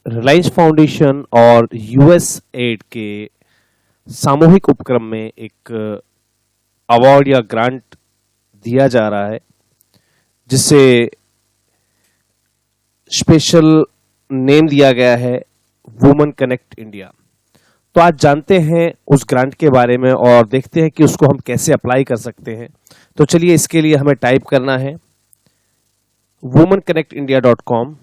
Reliance foundation और US add के सामूहिक उपक्रम में एक अवार्ड या ग्रांट दिया जा रहा है, जिसे स्पेशल नेम दिया गया है वुमेन कनेक्ट इंडिया। तो आज जानते हैं उस ग्रांट के बारे में और देखते हैं कि उसको हम कैसे अप्लाई कर सकते हैं। तो चलिए, इसके लिए हमें टाइप करना है womenconnectindia.com।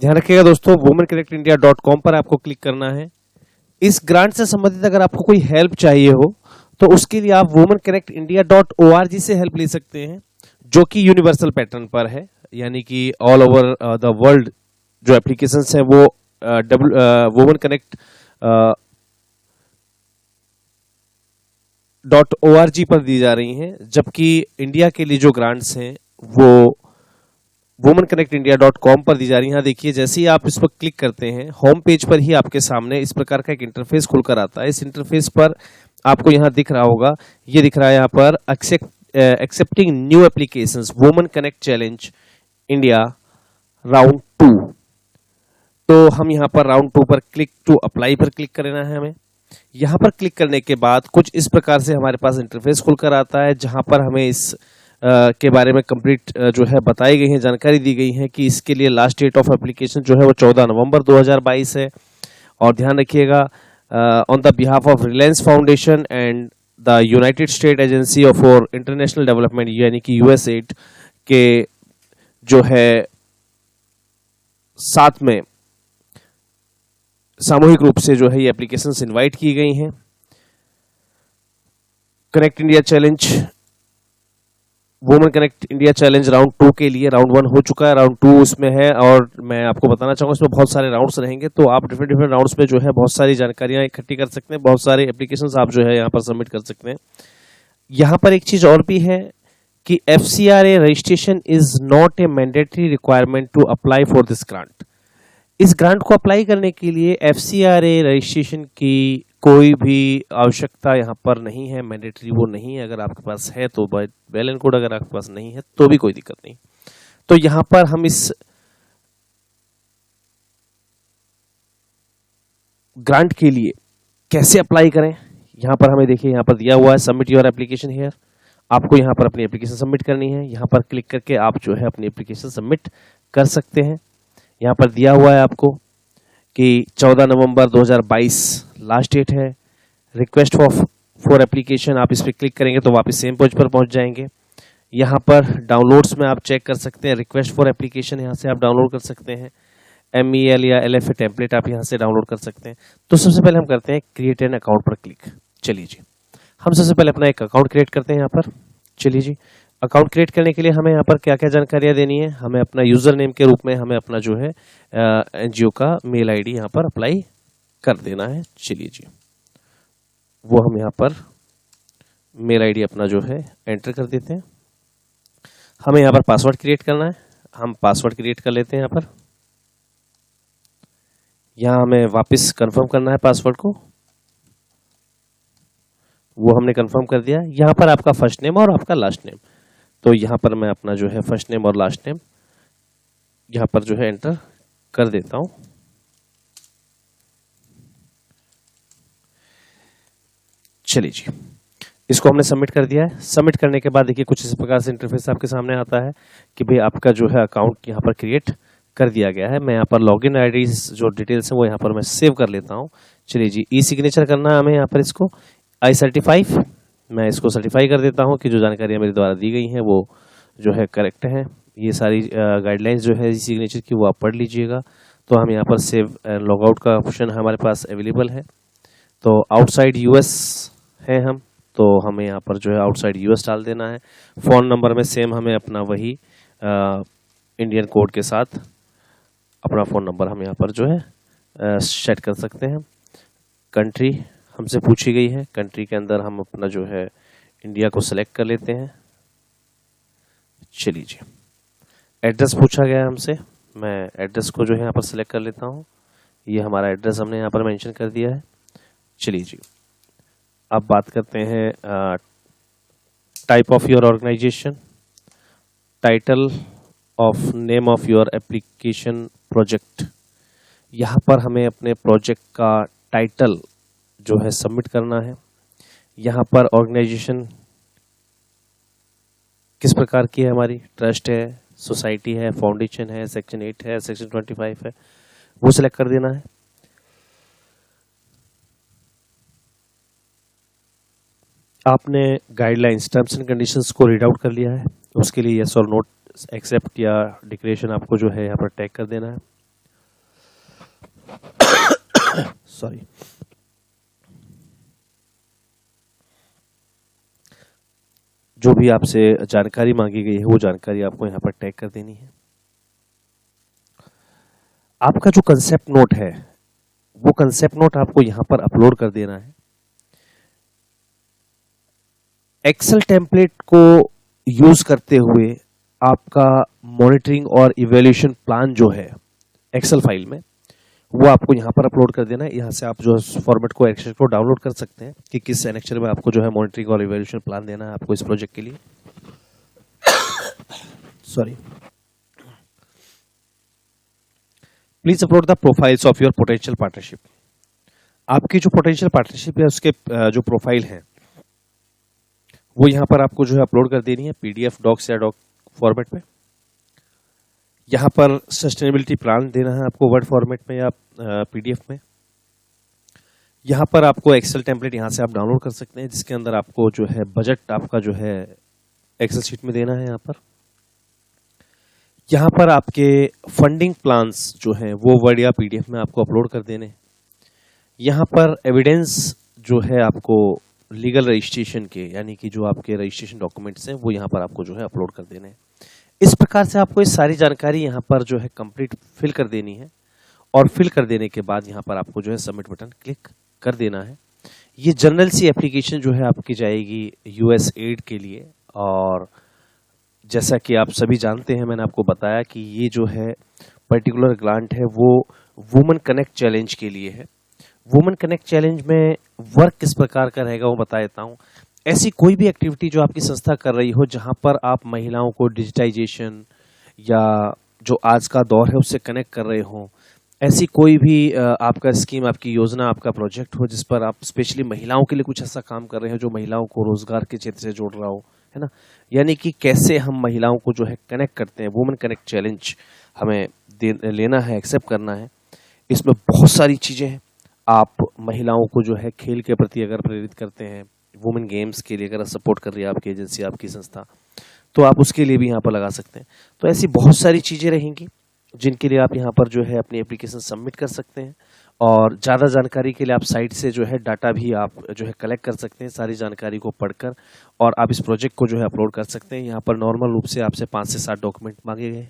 ध्यान रखिएगा दोस्तों, womenconnectindia.com पर आपको क्लिक करना है। इस ग्रांट से संबंधित अगर आपको कोई हेल्प चाहिए हो तो उसके लिए आप womenconnectindia.org से हेल्प ले सकते हैं, जो कि यूनिवर्सल पैटर्न पर है, यानी कि ऑल ओवर द वर्ल्ड जो एप्लीकेशंस हैं वो womenconnect.org पर दी जा रही हैं, जबकि इंडिया के लिए जो ग्रांट्स हैं वो womenconnectindia.com पर दी जा रही है। यहाँ देखिए, जैसे ही आप इस पर क्लिक करते हैं, होम पेज पर ही आपके सामने इस प्रकार का एक इंटरफेस खुलकर आता है। इस इंटरफेस पर आपको यहाँ दिख रहा होगा, ये दिख रहा है यहाँ पर accepting new applications women connect challenge India round 2। तो हम यहाँ पर राउंड 2 पर क्लिक टू अप्लाई पर क्लिक करना है हमें। यहाँ पर क्लिक करने के बाद कुछ इस प्रकार से हमारे पास इंटरफेस खुलकर आता है, जहाँ पर हमें इस के बारे में कंप्लीट जो है बताई गई है, जानकारी दी गई है कि इसके लिए लास्ट डेट ऑफ एप्लीकेशन जो है वो 14 नवंबर 2022 है। और ध्यान रखिएगा, on the behalf of Reliance foundation and the United state agency for international development यानी कि यूएसएड के जो है साथ में सामूहिक रूप से जो है ये एप्लीकेशंस इनवाइट की गई हैं। Connect India challenge, women connect India challenge round 2 के लिए राउंड 1 हो चुका है, राउंड 2 इसमें है। और मैं आपको बताना चाहूंगा, इसमें बहुत सारे राउंड्स रहेंगे, तो आप डिफरेंट राउंड्स में जो है बहुत सारी जानकारियां इकट्ठी कर सकते हैं, बहुत सारे एप्लीकेशंस आप जो है यहाँ पर सबमिट कर सकते हैं। यहाँ पर एक चीज और भी है कि FCRA registration is not a mandatory requirement to apply for this grant. इस ग्रांट को अप्लाई करने के लिए FCRA रजिस्ट्रेशन की कोई भी आवश्यकता यहाँ पर नहीं है, मैंडेटरी वो नहीं है। अगर आपके पास है तो वेल एंड गुड, अगर आपके पास नहीं है तो भी कोई दिक्कत नहीं। तो यहाँ पर हम इस ग्रांट के लिए कैसे अप्लाई करें, यहाँ पर हमें देखिए, यहाँ पर दिया हुआ है सबमिट योर एप्लीकेशन हियर। आपको यहाँ पर अपनी एप्लीकेशन सबमिट करनी है। यहाँ पर क्लिक करके आप जो है अपनी एप्लीकेशन सबमिट कर सकते हैं। यहाँ पर दिया हुआ है आपको कि 14 नवंबर 2022 लास्ट डेट है। रिक्वेस्ट फॉर एप्लीकेशन, आप इस पर क्लिक करेंगे तो वापस सेम पेज पर पहुंच जाएंगे। यहाँ पर डाउनलोड्स में आप चेक कर सकते हैं, रिक्वेस्ट फॉर एप्लीकेशन यहाँ से आप डाउनलोड कर सकते हैं। MEL या LFA टेम्पलेट आप यहाँ से डाउनलोड कर सकते हैं। तो सबसे पहले हम करते हैं क्रिएट एन अकाउंट पर क्लिक। चलिए जी, हम सबसे पहले अपना एक अकाउंट क्रिएट करते हैं यहाँ पर। चलिए जी, अकाउंट क्रिएट करने के लिए हमें यहाँ पर क्या क्या जानकारियाँ देनी है। हमें अपना यूजर नेम के रूप में हमें अपना जो है NGO का मेल ID यहाँ पर अप्लाई कर देना है। चलिए जी, वो हम यहाँ पर मेल ID अपना जो है एंटर कर देते हैं। हमें यहाँ पर पासवर्ड क्रिएट करना है, हम पासवर्ड क्रिएट कर लेते हैं। यहाँ पर यहाँ हमें वापस कंफर्म करना है पासवर्ड को, वो हमने कंफर्म कर दिया। यहाँ पर आपका फर्स्ट नेम और आपका लास्ट नेम, तो यहाँ पर मैं अपना जो है फर्स्ट नेम और लास्ट नेम यहाँ पर जो है एंटर कर देता हूँ। चलिए जी, इसको हमने सबमिट कर दिया है। सबमिट करने के बाद देखिए कुछ इस प्रकार से इंटरफेस आपके सामने आता है कि भाई आपका जो है अकाउंट यहाँ पर क्रिएट कर दिया गया है। मैं यहाँ पर लॉगिन ID जो डिटेल्स है वो यहाँ पर मैं सेव कर लेता हूँ। चलिए जी, सिग्नेचर करना है हमें यहाँ पर, इसको I सर्टिफाई, मैं इसको सर्टिफाई कर देता हूँ कि जो जानकारियाँ मेरे द्वारा दी गई हैं वो जो है करेक्ट है। ये सारी गाइडलाइंस जो है सिग्नेचर की वो आप पढ़ लीजिएगा। तो हम यहाँ पर सेव एंड लॉग आउट का ऑप्शन हमारे पास अवेलेबल है। तो आउटसाइड US है हम, तो हमें यहाँ पर जो है आउटसाइड US डाल देना है। फ़ोन नंबर में सेम हमें अपना वही इंडियन कोड के साथ अपना फ़ोन नंबर हम यहाँ पर जो है सेट कर सकते हैं। कंट्री हमसे पूछी गई है, कंट्री के अंदर हम अपना जो है इंडिया को सिलेक्ट कर लेते हैं। चलिए जी, एड्रेस पूछा गया है हमसे, मैं एड्रेस को जो है यहाँ पर सिलेक्ट कर लेता हूँ। ये हमारा एड्रेस हमने यहाँ पर मेंशन कर दिया है। चलिए जी, अब बात करते हैं type of your organisation. Title of name of your application project. यहाँ पर हमें अपने प्रोजेक्ट का टाइटल जो है सबमिट करना है। यहाँ पर ऑर्गेनाइजेशन किस प्रकार की है, हमारी ट्रस्ट है, सोसाइटी है, फाउंडेशन है, सेक्शन 8 है, सेक्शन 25 है, वो सिलेक्ट कर देना है। आपने गाइडलाइंस, टर्म्स एंड कंडीशंस को रीड आउट कर लिया है। उसके लिए यस और नोट, एक्सेप्ट या डिक्लेरेशन आपको जो है यहाँ पर टैग कर देना है। सॉरी। जो भी आपसे जानकारी मांगी गई है वो जानकारी आपको यहाँ पर टैग कर देनी है। आपका जो कंसेप्ट नोट है वो कंसेप्ट नोट आपको यहाँ पर अपलोड कर देना है। एक्सेल टेम्पलेट को यूज करते हुए आपका मॉनिटरिंग और इवैल्यूएशन प्लान जो है एक्सेल फाइल में, वो आपको यहाँ पर अपलोड कर देना है। यहाँ से आप जो फॉर्मेट को एक्सेल को डाउनलोड कर सकते हैं कि किस एनेक्चर में आपको जो है मॉनिटरिंग और इवैल्यूएशन प्लान देना है आपको इस प्रोजेक्ट के लिए। Sorry. Please upload the profiles of your potential partnership. आपकी जो पोटेंशियल पार्टनरशिप है उसके जो प्रोफाइल है वो यहाँ पर आपको जो है अपलोड कर देनी है पीडीएफ, डॉक्स या डॉक फॉर्मेट में। यहाँ पर सस्टेनेबिलिटी प्लान देना है आपको वर्ड फॉर्मेट में या पीडीएफ में। यहाँ पर आपको एक्सेल टेम्पलेट यहाँ से आप डाउनलोड कर सकते हैं जिसके अंदर आपको जो है बजट आपका जो है एक्सेल शीट में देना है। यहाँ पर आपके फंडिंग प्लान्स जो हैं वो वर्ड या पीडीएफ में आपको अपलोड कर देने। यहाँ पर एविडेंस जो है आपको लीगल रजिस्ट्रेशन के, यानी कि जो आपके रजिस्ट्रेशन डॉक्यूमेंट्स हैं वो यहाँ पर आपको जो है अपलोड कर देने हैं। इस प्रकार से आपको ये सारी जानकारी यहाँ पर जो है कंप्लीट फिल कर देनी है और फिल कर देने के बाद यहाँ पर आपको जो है सबमिट बटन क्लिक कर देना है। ये जनरल सी एप्लीकेशन जो है आपकी जाएगी यूएस एड के लिए। और जैसा कि आप सभी जानते हैं, मैंने आपको बताया कि ये जो है पर्टिकुलर ग्रांट है वो वुमेन कनेक्ट चैलेंज के लिए है। वुमेन कनेक्ट चैलेंज में वर्क किस प्रकार का रहेगा वो बता देता हूँ। ऐसी कोई भी एक्टिविटी जो आपकी संस्था कर रही हो जहां पर आप महिलाओं को डिजिटाइजेशन या जो आज का दौर है उससे कनेक्ट कर रहे हो, ऐसी कोई भी आपका स्कीम, आपकी योजना, आपका प्रोजेक्ट हो जिस पर आप स्पेशली महिलाओं के लिए कुछ ऐसा काम कर रहे हो जो महिलाओं को रोजगार के क्षेत्र से जोड़ रहा हो, है ना। यानी कि कैसे हम महिलाओं को जो है कनेक्ट करते हैं, वुमेन कनेक्ट चैलेंज हमें लेना है, एक्सेप्ट करना है। इसमें बहुत सारी चीज़ें हैं। आप महिलाओं को जो है खेल के प्रति अगर प्रेरित करते हैं, वुमेन गेम्स के लिए अगर सपोर्ट कर रही है आपकी एजेंसी, आपकी संस्था, तो आप उसके लिए भी यहाँ पर लगा सकते हैं। तो ऐसी बहुत सारी चीज़ें रहेंगी जिनके लिए आप यहाँ पर जो है अपनी एप्लीकेशन सबमिट कर सकते हैं। और ज़्यादा जानकारी के लिए आप साइट से जो है डाटा भी आप जो है कलेक्ट कर सकते हैं, सारी जानकारी को पढ़कर, और आप इस प्रोजेक्ट को जो है अपलोड कर सकते हैं। यहाँ पर नॉर्मल रूप से आपसे 5 से 7 डॉक्यूमेंट मांगे गए।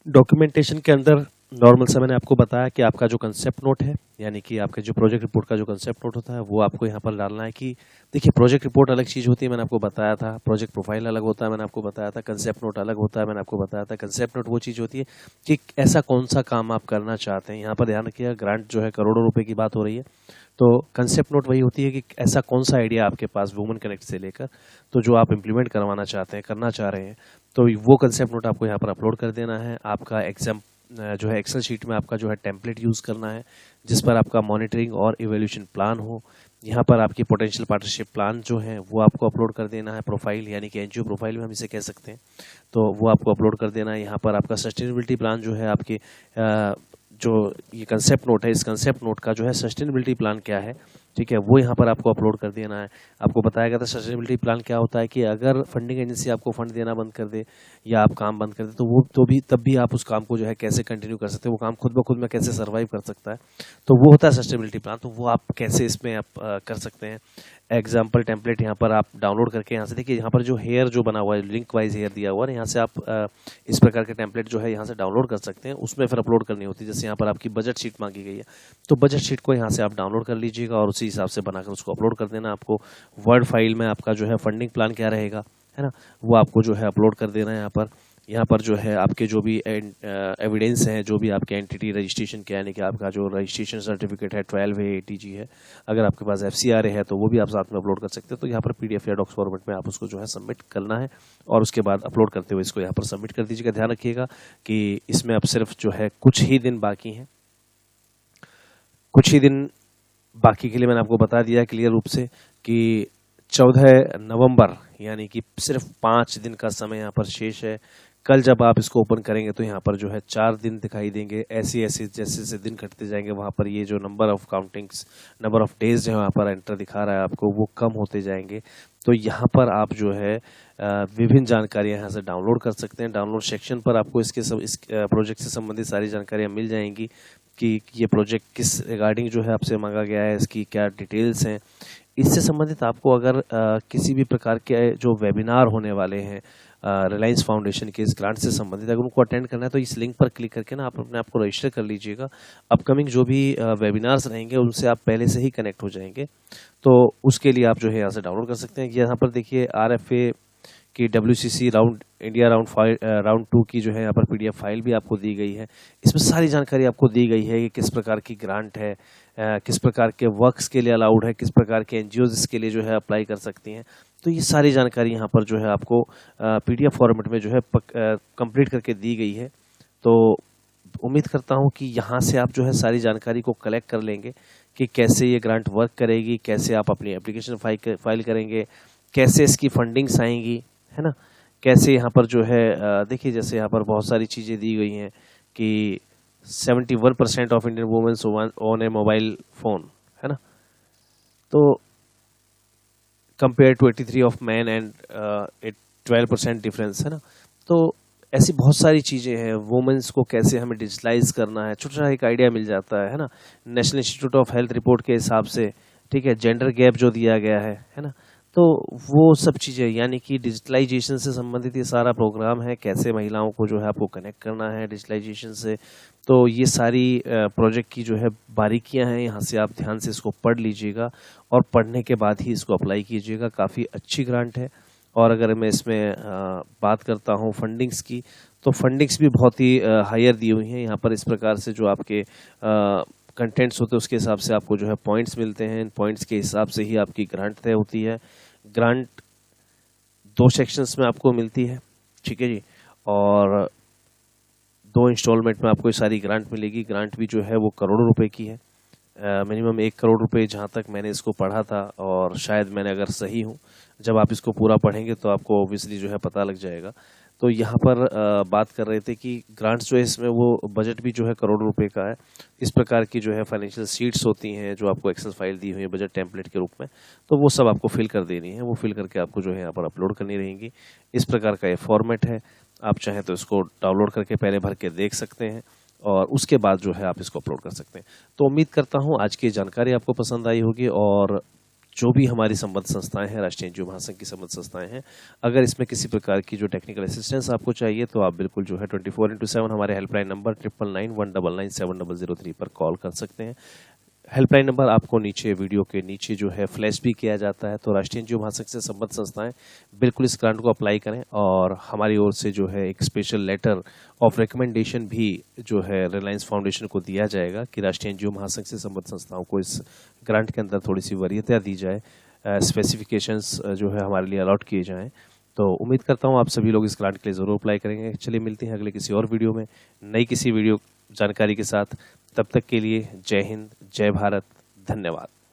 डॉक्यूमेंटेशन के अंदर नॉर्मल से मैंने आपको बताया कि आपका जो कंसेप्ट नोट है, यानी कि आपके जो प्रोजेक्ट रिपोर्ट का जो कंसेप्ट नोट होता है वो आपको यहाँ पर डालना है। कि देखिए, प्रोजेक्ट रिपोर्ट अलग चीज़ होती है, मैंने आपको बताया था। प्रोजेक्ट प्रोफाइल अलग होता है, मैंने आपको बताया था। कंसेप्ट नोट अलग होता है, मैंने आपको बताया था। कंसेप्ट नोट वो चीज़ होती है कि ऐसा कौन सा काम आप करना चाहते हैं। यहाँ पर ध्यान रखिएगा, ग्रांट जो है करोड़ों रुपये की बात हो रही है, तो कंसेप्ट नोट वही होती है कि ऐसा कौन सा आइडिया आपके पास वुमेन कनेक्ट से लेकर तो जो आप इम्प्लीमेंट करवाना चाहते हैं, करना चाह रहे हैं, तो वो कंसेप्ट नोट आपको यहाँ पर अपलोड कर देना है। आपका एग्जाम जो है एक्सेल शीट में आपका जो है टेम्पलेट यूज़ करना है जिस पर आपका मॉनिटरिंग और इवैल्यूएशन प्लान हो। यहाँ पर आपकी पोटेंशियल पार्टनरशिप प्लान जो है वो आपको अपलोड कर देना है। प्रोफाइल यानी कि एनजीओ प्रोफाइल में हम इसे कह सकते हैं, तो वो आपको अपलोड कर देना है। यहाँ पर आपका सस्टेनेबिलिटी प्लान जो है आपके जो ये कंसेप्ट नोट है, इस कंसेप्ट नोट का जो है सस्टेनेबिलिटी प्लान क्या है, ठीक है, वो यहाँ पर आपको अपलोड कर देना है। आपको बताया गया था सस्टेनेबिलिटी प्लान क्या होता है कि अगर फंडिंग एजेंसी आपको फंड देना बंद कर दे या आप काम बंद कर दे तो वो तब भी आप उस काम को जो है कैसे कंटिन्यू कर सकते हैं, वो काम खुद ब खुद में कैसे सर्वाइव कर सकता है, तो वो होता है सस्टेनेबिलिटी प्लान। तो वो आप कैसे इसमें आप कर सकते हैं। एग्जाम्पल टेम्पलेट यहाँ पर आप डाउनलोड करके यहाँ से देखिए, यहाँ पर जो हेयर जो बना हुआ है, लिंक वाइज हेयर दिया हुआ है, यहाँ से आप इस प्रकार के टेम्पलेट जो है यहाँ से डाउनलोड कर सकते हैं। उसमें फिर अपलोड करनी होती है। जैसे यहाँ पर आपकी बजट शीट मांगी गई है, तो बजट शीट को यहाँ से आप डाउनलोड कर लीजिएगा और उसी हिसाब से बनाकर उसको अपलोड कर देना। आपको वर्ड फाइल में आपका जो है फंडिंग प्लान क्या रहेगा, है ना, वो आपको जो है अपलोड कर देना है यहाँ पर। यहाँ पर जो है आपके जो भी एविडेंस हैं, जो भी आपके एंटिटी रजिस्ट्रेशन के, यानी कि आपका जो रजिस्ट्रेशन सर्टिफिकेट है 12 है, ATG है, अगर आपके पास FCRA है तो वो भी आप साथ में अपलोड कर सकते हैं। तो यहाँ पर PDF या डॉक्स फॉर्मेट में आप उसको जो है सबमिट करना है और उसके बाद अपलोड करते हुए इसको यहाँ पर सबमिट कर दीजिएगा। ध्यान रखिएगा कि इसमें अब सिर्फ जो है कुछ ही दिन बाकी हैं, कुछ ही दिन बाकी के लिए मैंने आपको बता दिया क्लियर रूप से कि 14 नवंबर यानी कि सिर्फ 5 दिन का समय यहाँ पर शेष है। कल जब आप इसको ओपन करेंगे तो यहाँ पर जो है 4 दिन दिखाई देंगे। ऐसे जैसे जैसे दिन घटते जाएंगे वहाँ पर ये जो number of countings, number of days जो यहाँ पर एंटर दिखा रहा है आपको, वो कम होते जाएंगे। तो यहाँ पर आप जो है विभिन्न जानकारियाँ यहाँ से डाउनलोड कर सकते हैं। डाउनलोड सेक्शन पर आपको इस प्रोजेक्ट से संबंधित सारी जानकारियाँ मिल जाएंगी कि ये प्रोजेक्ट किस रिगार्डिंग जो है आपसे मांगा गया है, इसकी क्या डिटेल्स हैं। इससे संबंधित आपको अगर किसी भी प्रकार के जो वेबिनार होने वाले हैं रिलायंस फाउंडेशन के इस ग्रांट से संबंधित, अगर उनको अटेंड करना है तो इस लिंक पर क्लिक करके ना आप अपने आप को रजिस्टर कर लीजिएगा। अपकमिंग जो भी वेबिनार्स रहेंगे उनसे आप पहले से ही कनेक्ट हो जाएंगे, तो उसके लिए आप जो है यहाँ से डाउनलोड कर सकते हैं। यहाँ पर देखिए RFA की WCC राउंड इंडिया राउंड 2 की जो है यहाँ पर PDF फाइल भी आपको दी गई है। इसमें सारी जानकारी आपको दी गई है कि किस प्रकार की ग्रांट है, किस प्रकार के वर्क्स के लिए अलाउड है, किस प्रकार के NGOs इसके लिए जो है अप्लाई कर सकती हैं। तो ये सारी जानकारी यहाँ पर जो है आपको PDF फॉर्मेट में जो है कंप्लीट करके दी गई है। तो उम्मीद करता हूँ कि यहाँ से आप जो है सारी जानकारी को कलेक्ट कर लेंगे कि कैसे ये ग्रांट वर्क करेगी, कैसे आप अपनी एप्लीकेशन फाइल करेंगे, कैसे इसकी फंडिंग्स आएंगी, है ना, कैसे यहाँ पर जो है देखिए जैसे यहाँ पर बहुत सारी चीज़ें दी गई हैं कि 71% of Indian womens own a mobile phone, है ना, तो compare to 83 of man and 12% difference, है ना। तो ऐसी बहुत सारी चीज़ें हैं। वुमेन्स को कैसे हमें डिजिटलाइज करना है, छोटा सा एक आइडिया मिल जाता है ना। National institute of health report के हिसाब से, ठीक है, जेंडर गैप जो दिया गया है ना, तो वो सब चीज़ें, यानी कि डिजिटलाइजेशन से संबंधित ये सारा प्रोग्राम है, कैसे महिलाओं को जो है आपको कनेक्ट करना है डिजिटलाइजेशन से। तो ये सारी प्रोजेक्ट की जो है बारीकियां हैं, यहाँ से आप ध्यान से इसको पढ़ लीजिएगा और पढ़ने के बाद ही इसको अप्लाई कीजिएगा। काफ़ी अच्छी ग्रांट है। और अगर मैं इसमें बात करता हूँ फंडिंग्स की, तो फंडिंग्स भी बहुत ही हायर दी हुई हैं यहाँ पर। इस प्रकार से जो आपके कंटेंट्स होते हैं उसके हिसाब से आपको जो है पॉइंट्स मिलते हैं। इन पॉइंट्स के हिसाब से ही आपकी ग्रांट तय होती है। ग्रांट 2 सेक्शंस में आपको मिलती है, ठीक है जी, और 2 इंस्टॉलमेंट में आपको ये सारी ग्रांट मिलेगी। ग्रांट भी जो है वो करोड़ों रुपए की है, मिनिमम 1 करोड़ रुपए जहाँ तक मैंने इसको पढ़ा था, और शायद मैंने अगर सही हूँ, जब आप इसको पूरा पढ़ेंगे तो आपको ऑब्वियसली जो है पता लग जाएगा। तो यहाँ पर बात कर रहे थे कि ग्रांट्स जो है इसमें वो बजट भी जो है करोड़ रुपए का है। इस प्रकार की जो है फाइनेंशियल शीट्स होती हैं जो आपको एक्सेल फाइल दी हुई है बजट टेम्पलेट के रूप में, तो वो सब आपको फिल कर देनी है। वो फिल करके आपको जो है यहाँ पर अपलोड करनी रहेंगी। इस प्रकार का ये फॉर्मेट है। आप चाहें तो इसको डाउनलोड करके पहले भर के देख सकते हैं और उसके बाद जो है आप इसको अपलोड कर सकते हैं। तो उम्मीद करता हूँ आज की जानकारी आपको पसंद आई होगी। और जो भी हमारी संबद्ध संस्थाएं हैं, राष्ट्रीय एनजीओ महासंघ की संबद्ध संस्थाएं हैं, अगर इसमें किसी प्रकार की जो टेक्निकल असिस्टेंस आपको चाहिए तो आप बिल्कुल जो है 24/7 हमारे हेल्पलाइन नंबर 9991997003 पर कॉल कर सकते हैं। हेल्पलाइन नंबर आपको नीचे वीडियो के नीचे जो है फ्लैश भी किया जाता है। तो राष्ट्रीय एनजीओ महासंघ से संबद्ध संस्थाएं बिल्कुल इस ग्रांट को अप्लाई करें और हमारी ओर से जो है एक स्पेशल लेटर ऑफ रिकमेंडेशन भी जो है रिलायंस फाउंडेशन को दिया जाएगा कि राष्ट्रीय एनजीओ महासंघ से संबद्ध संस्थाओं को इस ग्रांट के अंदर थोड़ी सी वरीयता दी जाए, स्पेसिफिकेशंस जो है हमारे लिए अलॉट किए जाएँ। तो उम्मीद करता हूँ आप सभी लोग इस ग्रांट के लिए ज़रूर अप्लाई करेंगे। चलिए मिलते हैं अगले किसी और वीडियो में नई किसी वीडियो जानकारी के साथ। तब तक के लिए जय हिंद, जय भारत, धन्यवाद।